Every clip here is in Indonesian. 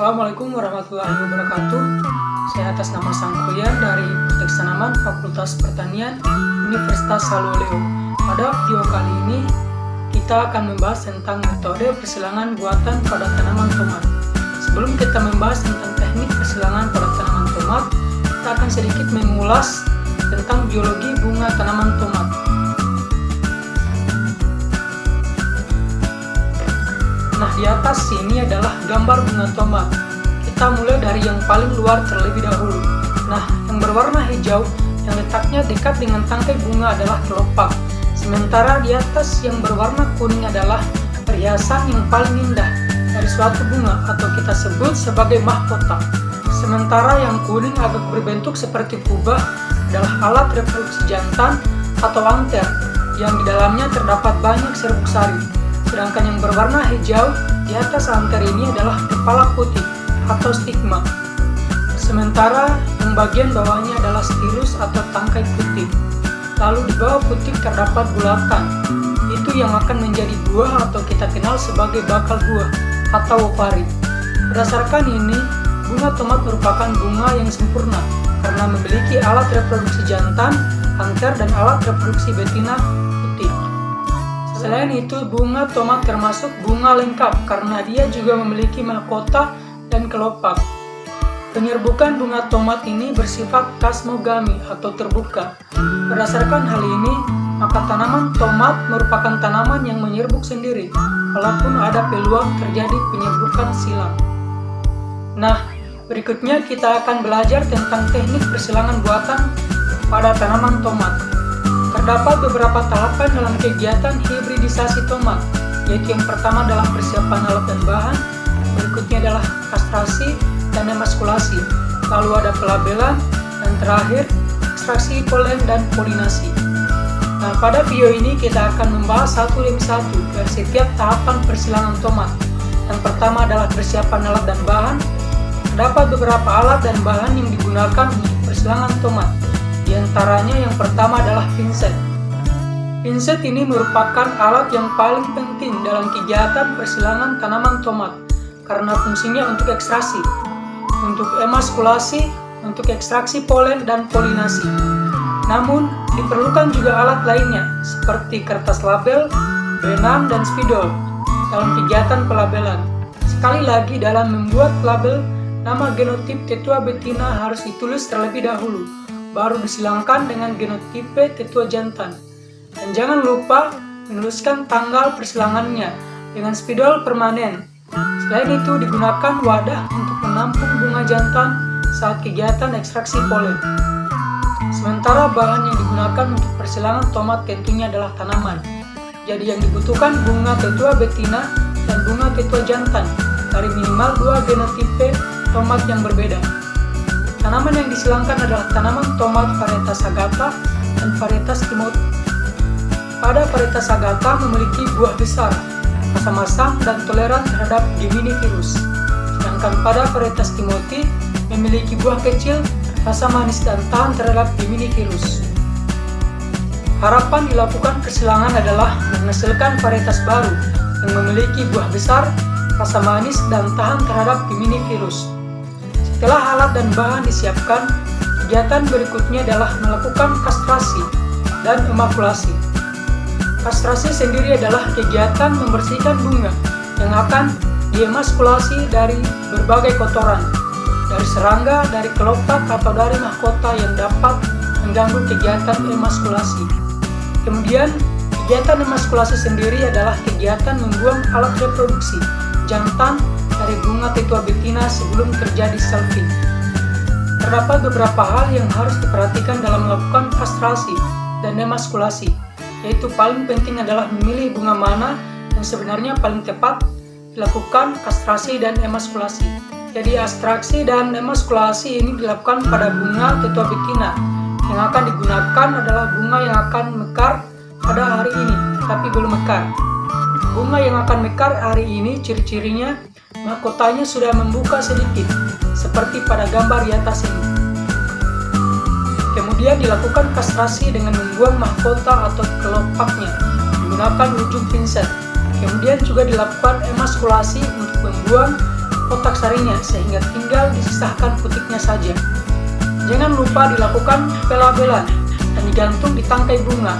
Assalamualaikum warahmatullahi wabarakatuh. Saya atas nama Sang Koyan dari Protek Tanaman Fakultas Pertanian Universitas Haloleo. Pada video kali ini kita akan membahas tentang metode persilangan buatan pada tanaman tomat. Sebelum kita membahas tentang teknik persilangan pada tanaman tomat, kita akan sedikit mengulas tentang biologi bunga tanaman tomat. Nah, di atas sini adalah gambar bunga tomat. Kita mulai dari yang paling luar terlebih dahulu. Nah, yang berwarna hijau yang letaknya dekat dengan tangkai bunga adalah kelopak. Sementara di atas yang berwarna kuning adalah perhiasan yang paling indah dari suatu bunga atau kita sebut sebagai mahkota. Sementara yang kuning agak berbentuk seperti kubah adalah alat reproduksi jantan atau anter yang di dalamnya terdapat banyak serbuk sari. Sedangkan yang berwarna hijau di atas anter ini adalah kepala putih atau stigma. Sementara yang bagian bawahnya adalah stilus atau tangkai putih. Lalu di bawah putih terdapat bulatan. Itu yang akan menjadi buah atau kita kenal sebagai bakal buah atau ovari. Berdasarkan ini, bunga tomat merupakan bunga yang sempurna karena memiliki alat reproduksi jantan, anter, dan alat reproduksi betina putih. Selain itu, bunga tomat termasuk bunga lengkap karena dia juga memiliki mahkota dan kelopak. Penyerbukan bunga tomat ini bersifat kasmogami atau terbuka. Berdasarkan hal ini, maka tanaman tomat merupakan tanaman yang menyerbuk sendiri, walaupun ada peluang terjadi penyerbukan silang. Nah, berikutnya kita akan belajar tentang teknik persilangan buatan pada tanaman tomat. Terdapat beberapa tahapan dalam kegiatan hibridisasi tomat, yaitu yang pertama adalah persiapan alat dan bahan, berikutnya adalah kastrasi dan emaskulasi, lalu ada pelabelan, dan terakhir ekstraksi polen dan polinasi. Nah, pada video ini kita akan membahas satu demi satu dari setiap tahapan persilangan tomat. Yang pertama adalah persiapan alat dan bahan. Terdapat beberapa alat dan bahan yang digunakan untuk persilangan tomat. Di antaranya yang pertama adalah pinset. Pinset ini merupakan alat yang paling penting dalam kegiatan persilangan tanaman tomat karena fungsinya untuk ekstraksi, untuk emaskulasi, untuk ekstraksi polen dan polinasi. Namun, diperlukan juga alat lainnya seperti kertas label, benang, dan spidol dalam kegiatan pelabelan. Sekali lagi, dalam membuat label, nama genotip tetua betina harus ditulis terlebih dahulu, baru disilangkan dengan genotipe tetua jantan. Dan jangan lupa menuliskan tanggal persilangannya dengan spidol permanen. Selain itu, digunakan wadah untuk menampung bunga jantan saat kegiatan ekstraksi polen. Sementara bahan yang digunakan untuk persilangan tomat tentunya adalah tanaman. Jadi yang dibutuhkan bunga tetua betina dan bunga tetua jantan dari minimal 2 genotipe tomat yang berbeda. Tanaman yang disilangkan adalah tanaman tomat varietas Agatha dan varietas Timothy. Pada varietas Agatha memiliki buah besar, rasa masam, dan toleran terhadap Gemini virus. Sedangkan pada varietas Timothy memiliki buah kecil, rasa manis, dan tahan terhadap Gemini virus. Harapan dilakukan persilangan adalah menghasilkan varietas baru yang memiliki buah besar, rasa manis, dan tahan terhadap Gemini virus. Setelah alat dan bahan disiapkan, kegiatan berikutnya adalah melakukan kastrasi dan emakulasi. Kastrasi sendiri adalah kegiatan membersihkan bunga yang akan diemaskulasi dari berbagai kotoran, dari serangga, dari kelopak, atau dari mahkota yang dapat mengganggu kegiatan emaskulasi. Kemudian, kegiatan emaskulasi sendiri adalah kegiatan membuang alat reproduksi jantan dari bunga tetua betina sebelum terjadi selfing. Terdapat beberapa hal yang harus diperhatikan dalam melakukan kastrasi dan emaskulasi, yaitu paling penting adalah memilih bunga mana yang sebenarnya paling tepat dilakukan kastrasi dan emaskulasi. Jadi ekstraksi dan emaskulasi ini dilakukan pada bunga tetua betina. Yang akan digunakan adalah bunga yang akan mekar pada hari ini, tapi belum mekar. Bunga yang akan mekar hari ini ciri-cirinya mahkotanya sudah membuka sedikit, seperti pada gambar di atas ini. Kemudian dilakukan kastrasi dengan membuang mahkota atau kelopaknya menggunakan ujung pinset. Kemudian juga dilakukan emaskulasi untuk membuang kotak sarinya sehingga tinggal disisahkan putiknya saja. Jangan lupa dilakukan pelabelan dan digantung di tangkai bunga.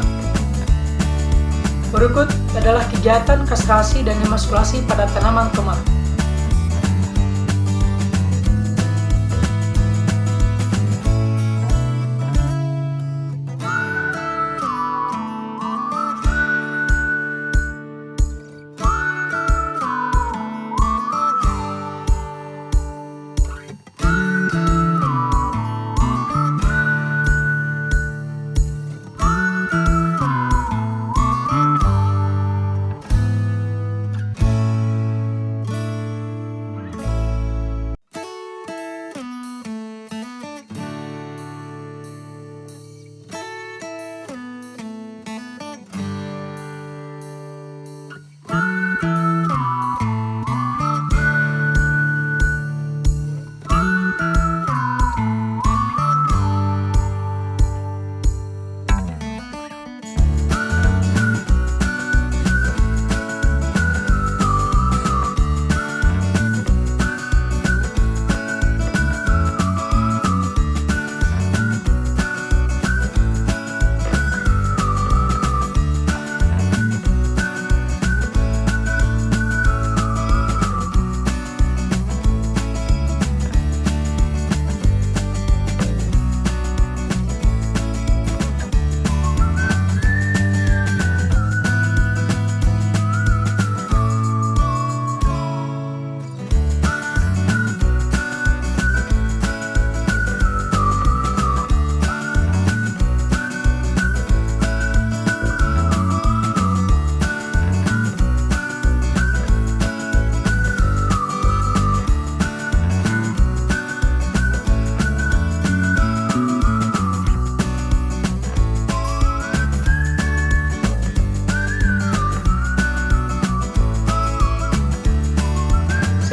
Berikut adalah kegiatan kastrasi dan emaskulasi pada tanaman tomat.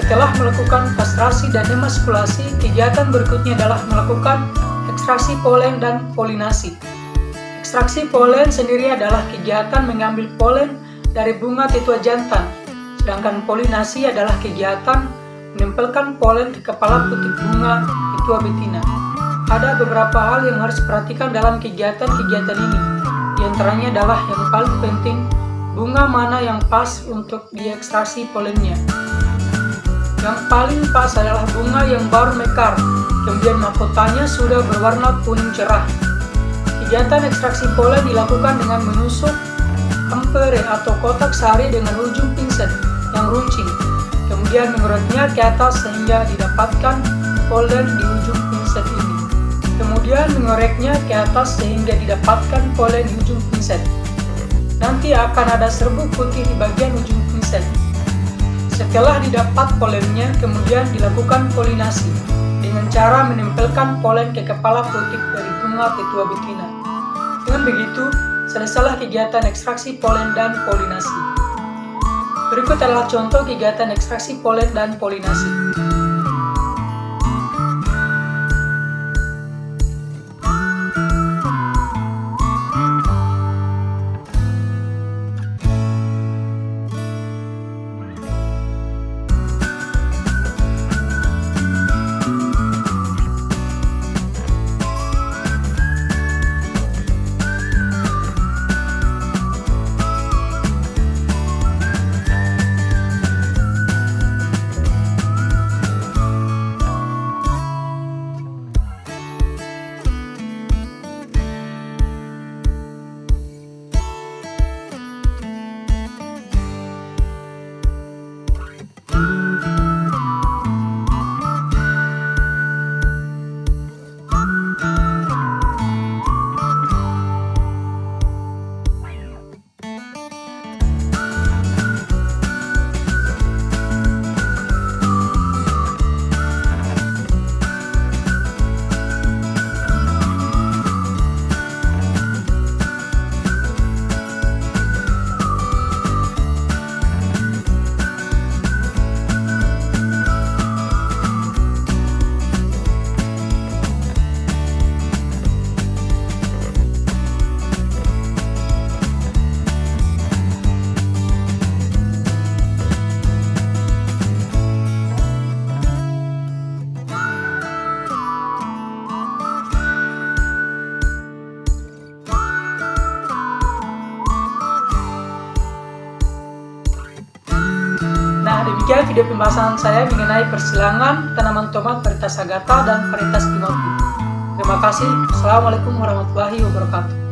Setelah melakukan kastrasi dan emaskulasi, kegiatan berikutnya adalah melakukan ekstraksi polen dan polinasi. Ekstraksi polen sendiri adalah kegiatan mengambil polen dari bunga tetua jantan, sedangkan polinasi adalah kegiatan menempelkan polen ke kepala putik bunga tetua betina. Ada beberapa hal yang harus diperhatikan dalam kegiatan-kegiatan ini. Di antaranya adalah yang paling penting, bunga mana yang pas untuk diekstraksi polennya. Yang paling pas adalah bunga yang baru mekar, kemudian mahkotanya sudah berwarna kuning cerah. Kegiatan ekstraksi polen dilakukan dengan menusuk ampere atau kotak sari dengan ujung pinset yang runcing, kemudian mengoreknya ke atas sehingga didapatkan polen di ujung pinset ini. Kemudian mengoreknya ke atas sehingga didapatkan polen di ujung pinset. Nanti akan ada serbuk putih di bagian ujung pinset. Setelah didapat polennya, kemudian dilakukan polinasi dengan cara menempelkan polen ke kepala putik dari bunga tetua betina. Dengan begitu, selesailah kegiatan ekstraksi polen dan polinasi. Berikut adalah contoh kegiatan ekstraksi polen dan polinasi. Demikian video pembahasan saya mengenai persilangan tanaman tomat varietas Agatha dan varietas Timothy. Terima kasih. Assalamualaikum warahmatullahi wabarakatuh.